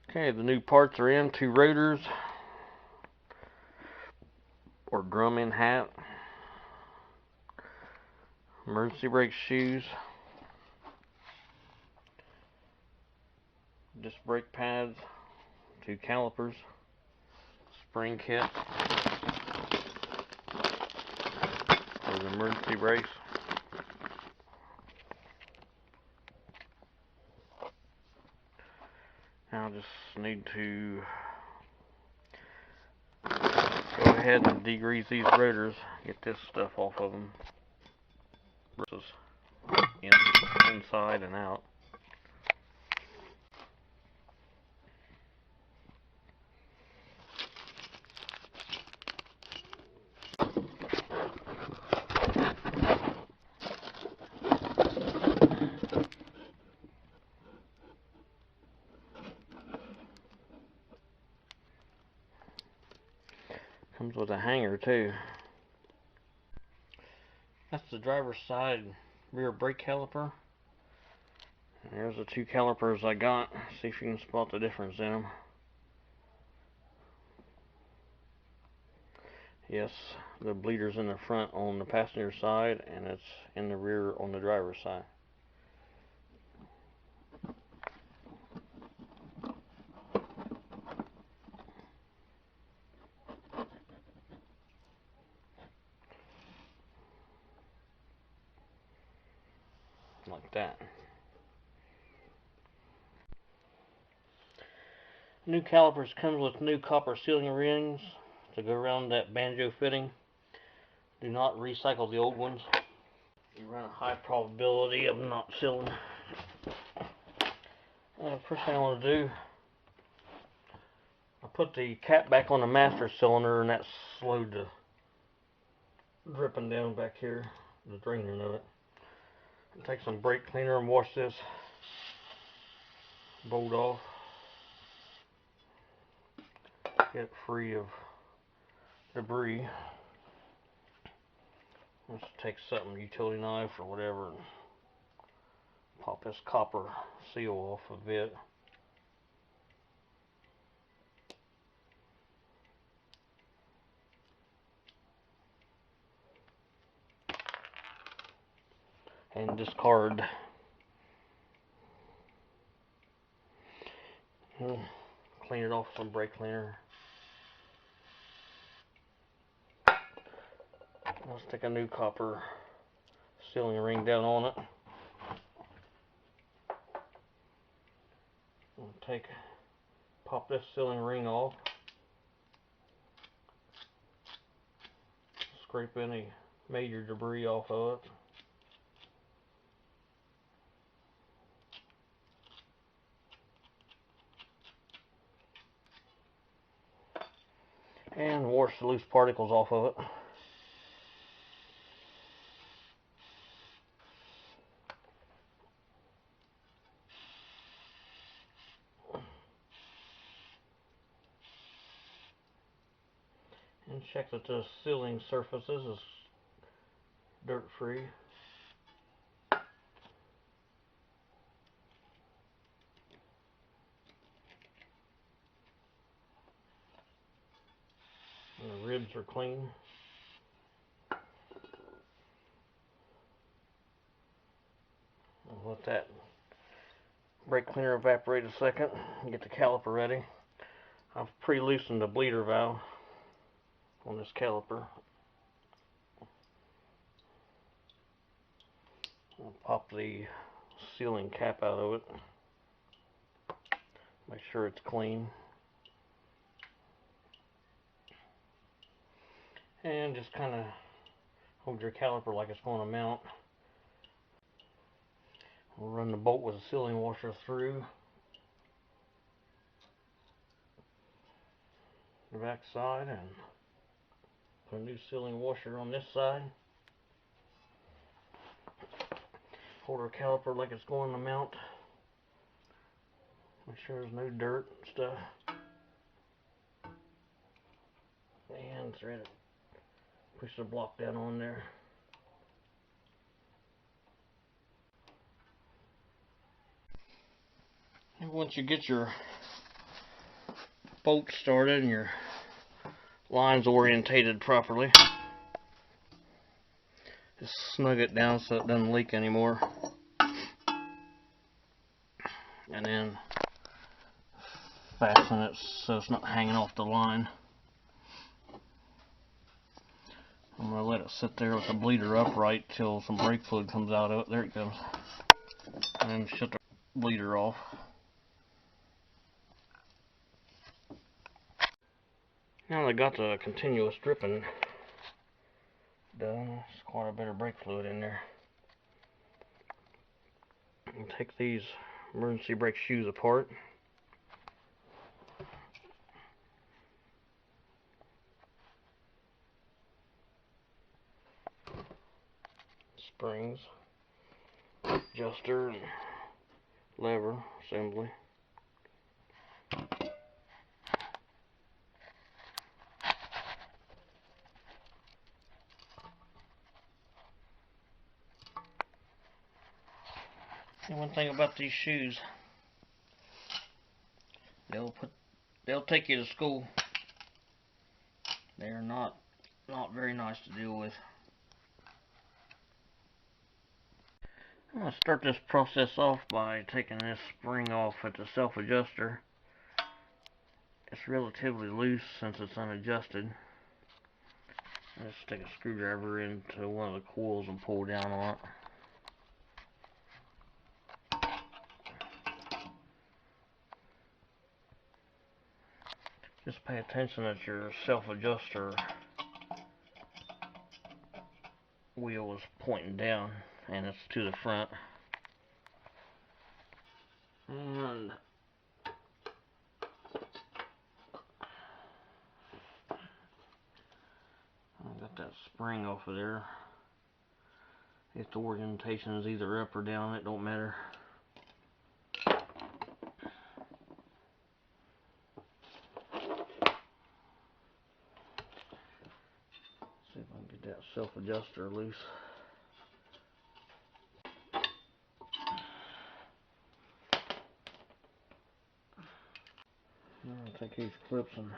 Okay, the new parts are in. 2 rotors, or drum in hat, emergency brake shoes, disc brake pads, 2 calipers, spring kit for the emergency brakes. Now I just need to go ahead and degrease these rotors, get this stuff off of them. Inside and out. Comes with a hanger too. That's the driver's side rear brake caliper. And there's the 2 calipers I got. See if you can spot the difference in them. Yes, the bleeder's in the front on the passenger side, and it's in the rear on the driver's side. Like that. New calipers comes with new copper sealing rings to go around that banjo fitting. Do not recycle the old ones. You run a high probability of not sealing. First thing I want to do, I put the cap back on the master cylinder, and that slowed the dripping down back here, the draining of it. I'll take some brake cleaner and wash this bolt off. Get it free of debris. Let's take something, utility knife or whatever, and pop this copper seal off of it. And discard. Clean it off with some brake cleaner. Let's stick a new copper sealing ring down on it. Pop this sealing ring off. Scrape any major debris off of it. And wash the loose particles off of it. And check that the sealing surfaces is dirt free. And the ribs are clean. I'll let that brake cleaner evaporate a second and get the caliper ready. I've pre-loosened the bleeder valve on this caliper. I'll pop the sealing cap out of it. Make sure it's clean. And just kind of hold your caliper like it's going to mount. We'll run the bolt with a sealing washer through the back side and put a new sealing washer on this side. Hold our caliper like it's going to mount. Make sure there's no dirt and stuff. And thread it. Push the block down on there. And once you get your bolt started and your line's orientated properly, just snug it down so it doesn't leak anymore. And then fasten it so it's not hanging off the line. I'm going to let it sit there with the bleeder upright till some brake fluid comes out of it. There it goes. And then shut the bleeder off. Now that I got the continuous dripping done, there's quite a bit of brake fluid in there. And take these emergency brake shoes apart. Springs, adjuster, and lever assembly. And one thing about these shoes, they'll take you to school. They're not very nice to deal with. I'm going to start this process off by taking this spring off at the self-adjuster. It's relatively loose since it's unadjusted. I'll just stick a screwdriver into one of the coils and pull down on it. Just pay attention that your self-adjuster wheel is pointing down and it's to the front. And I got that spring off of there. If the orientation is either up or down, it don't matter. See if I can get that self-adjuster loose. I'll take these clips and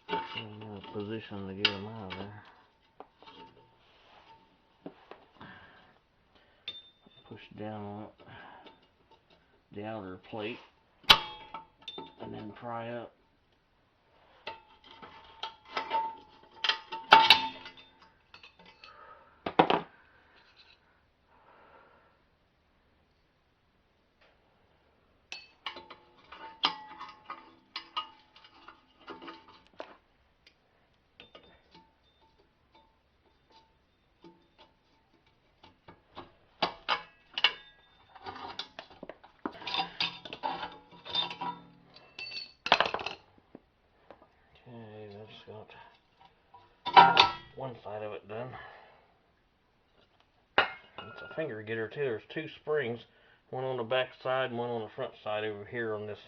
I'm in a position to get them out of there. Push down on it, the outer plate, and then pry up. Okay, that's got one side of it done. It's a finger getter too. There's two springs, one on the back side and one on the front side over here on this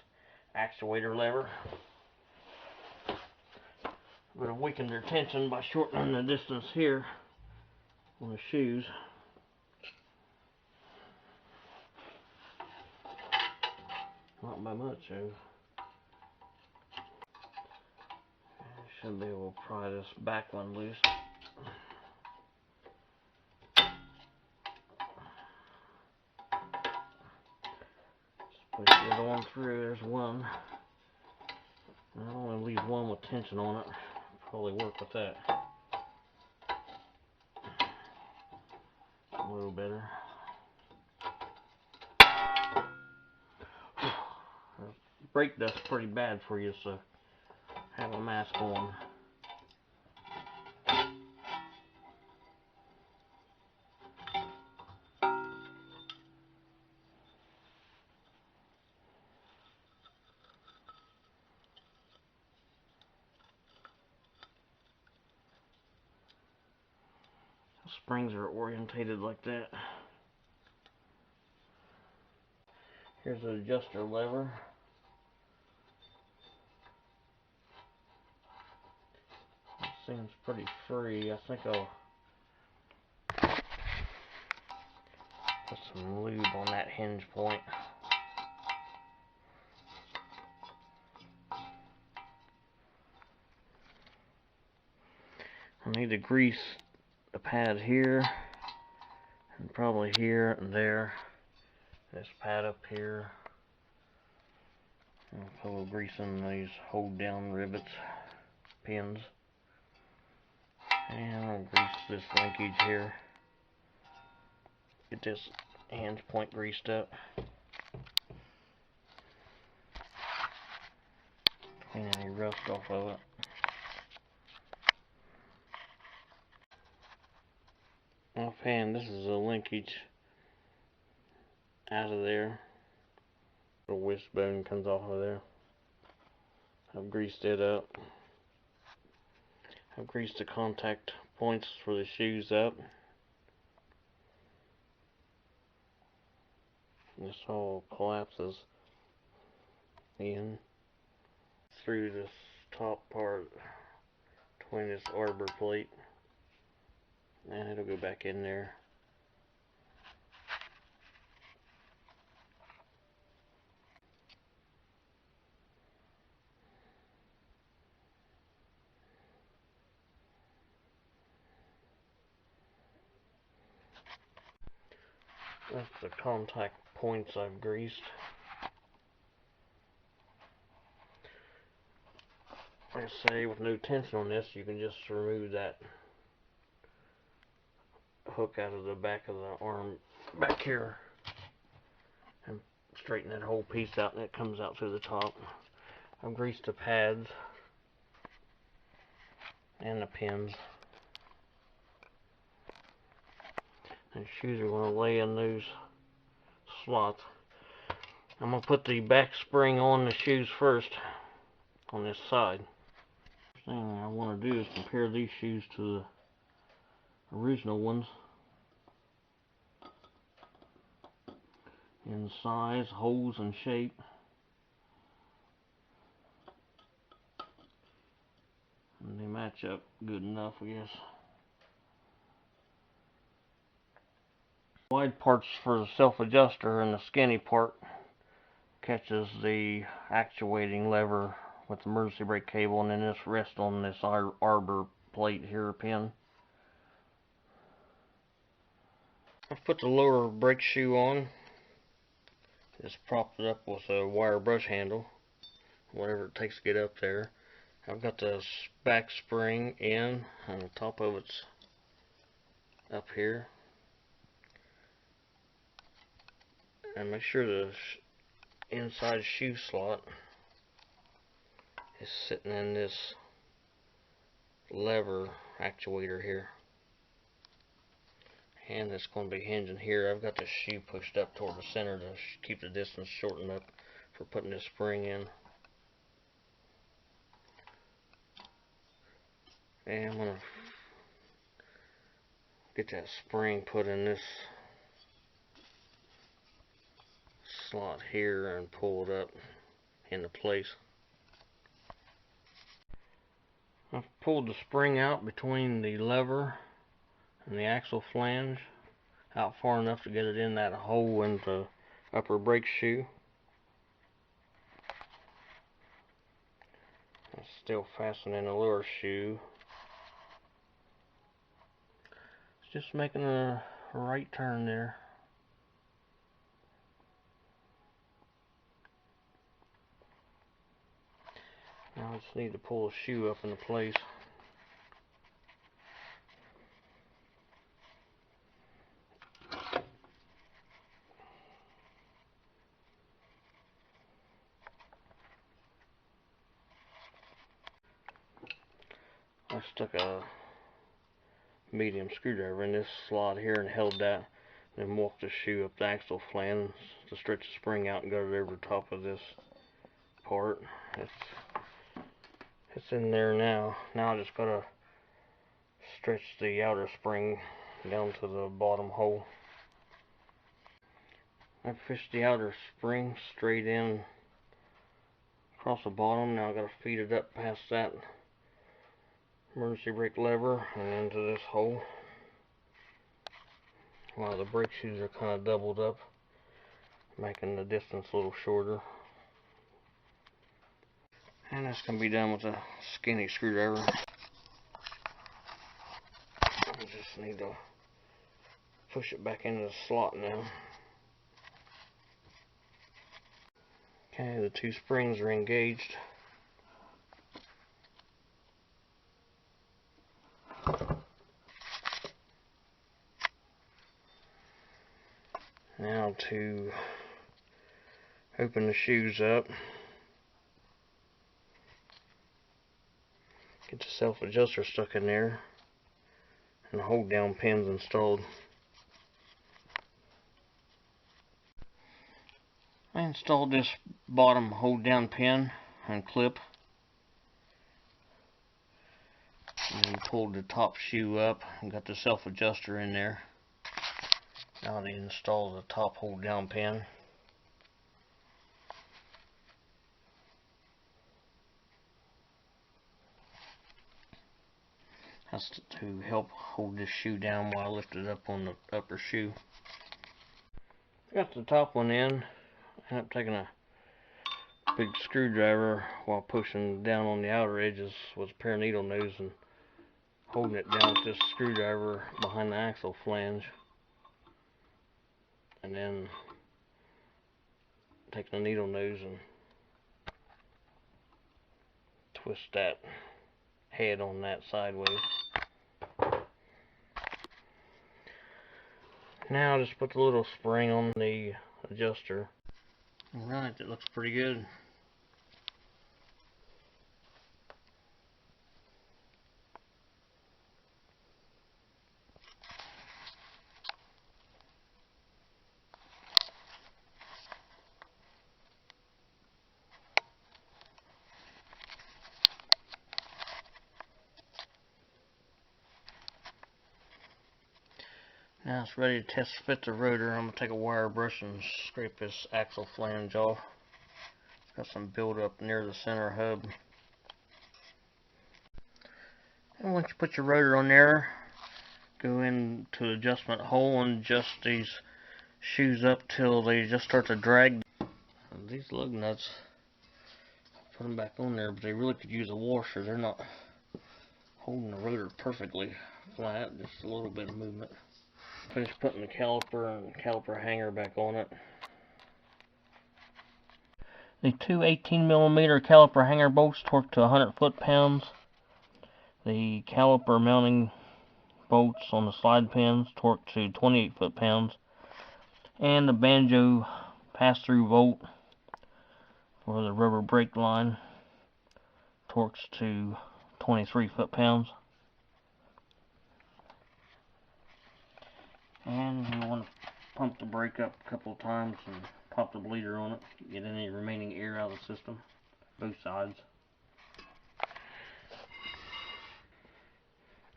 actuator lever. But I've weakened their tension by shortening the distance here on the shoes. Not by much, though. I should be able to pry this back one loose. Just push it on through. There's one. I only leave one with tension on it. Probably work with that a little better. Brake dust's pretty bad for you, so have a mask on. The springs are orientated like that. Here's the adjuster lever. It seems pretty free. I think I'll put some lube on that hinge point. I need to grease the pad here, and probably here and there. This pad up here. And put a little grease in these hold down rivets, pins. And I'll grease this linkage here. Get this hinge point greased up. Clean any rust off of it. Offhand, this is a linkage out of there. The wishbone comes off of there. I've greased it up. I've greased the contact points for the shoes up. This all collapses in through this top part between this arbor plate, and it'll go back in there. That's the contact points I've greased. Like I say, with no tension on this, you can just remove that hook out of the back of the arm back here and straighten that whole piece out, and it comes out through the top. I've greased the pads and the pins. And shoes are going to lay in those slots. I'm going to put the back spring on the shoes first on this side. First thing I want to do is compare these shoes to the original ones in size, holes, and shape. And they match up good enough, I guess. Wide part's for the self-adjuster, and the skinny part catches the actuating lever with the emergency brake cable, and then this rests on this arbor plate here, pin. I've put the lower brake shoe on. Just propped it up with a wire brush handle, whatever it takes to get up there. I've got the back spring in, and the top of it's up here. And make sure the inside shoe slot is sitting in this lever actuator here. And it's going to be hinging here. I've got the shoe pushed up toward the center to keep the distance shortened up for putting this spring in. And I'm going to get that spring put in this slot here and pull it up into place. I've pulled the spring out between the lever and the axle flange out far enough to get it in that hole in the upper brake shoe. It's still fastened in the lower shoe. It's just making a right turn there. Now I just need to pull the shoe up into place. I stuck a medium screwdriver in this slot here and held that, then walked the shoe up the axle flange to stretch the spring out and got it over the top of this part. It's in there now. Now I just gotta stretch the outer spring down to the bottom hole. I fished the outer spring straight in across the bottom. Now I gotta feed it up past that emergency brake lever and into this hole. while the brake shoes are kind of doubled up, making the distance a little shorter. And this can be done with a skinny screwdriver. I just need to push it back into the slot now. Okay, the two springs are engaged. Now to open the shoes up, get the self-adjuster stuck in there, and the hold down pins installed. I installed this bottom hold down pin and clip, and pulled the top shoe up and got the self-adjuster in there. Now I need to install the top hold down pin. That's to help hold this shoe down while I lift it up on the upper shoe. Got the top one in. I ended up taking a big screwdriver while pushing down on the outer edges with a pair of needle nose and holding it down with this screwdriver behind the axle flange, and then taking the needle nose and twist that head on that sideways. Now just put the little spring on the adjuster. Alright, that looks pretty good. Now it's ready to test fit the rotor. I'm going to take a wire brush and scrape this axle flange off. It's got some buildup near the center hub. And once you put your rotor on there, go into the adjustment hole and adjust these shoes up till they just start to drag. And these lug nuts, put them back on there, but they really could use a washer. They're not holding the rotor perfectly flat, just a little bit of movement. Finished putting the caliper and caliper hanger back on it. The two 18mm caliper hanger bolts torqued to 100 foot-pounds. The caliper mounting bolts on the slide pins torqued to 28 foot-pounds. And the banjo pass-through bolt for the rubber brake line torques to 23 foot-pounds. And you want to pump the brake up a couple of times and pop the bleeder on it, get any remaining air out of the system, both sides.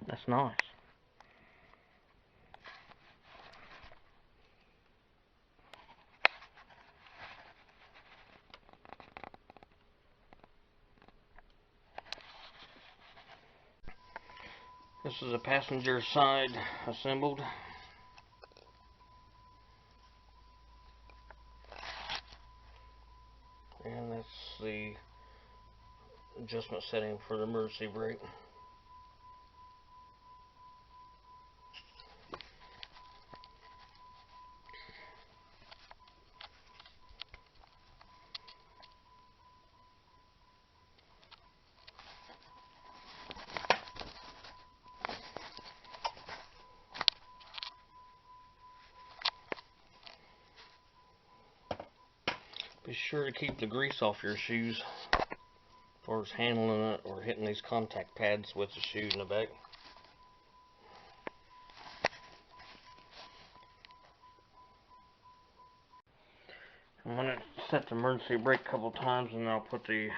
That's nice. This is the passenger side assembled. And that's the adjustment setting for the emergency brake. Be sure to keep the grease off your shoes as far as handling it or hitting these contact pads with the shoes in the back. I'm going to set the emergency brake a couple times, and then I'll put see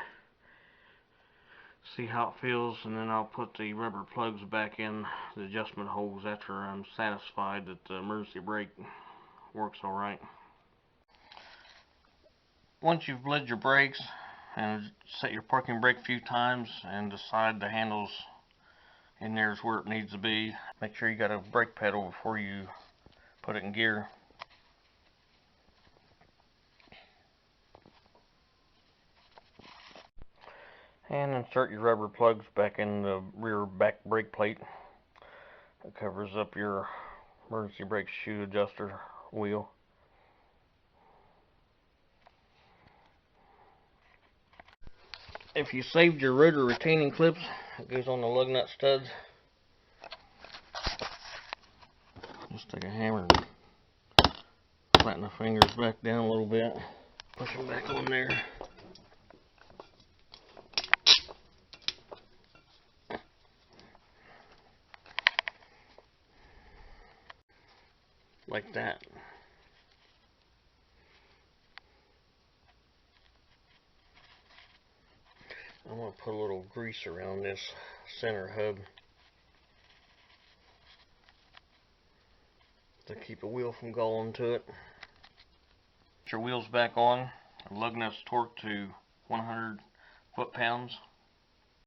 how it feels, and then I'll put the rubber plugs back in the adjustment holes after I'm satisfied that the emergency brake works alright. Once you've bled your brakes and set your parking brake a few times and decide the handles in there is where it needs to be, make sure you got a brake pedal before you put it in gear. And insert your rubber plugs back in the rear back brake plate. It covers up your emergency brake shoe adjuster wheel. If you saved your rotor retaining clips, it goes on the lug nut studs. Just take a hammer and flatten the fingers back down a little bit. Push them back on there. Like that. I'm going to put a little grease around this center hub to keep the wheel from galling to it. Put your wheels back on. The lug nuts torqued to 100 foot-pounds.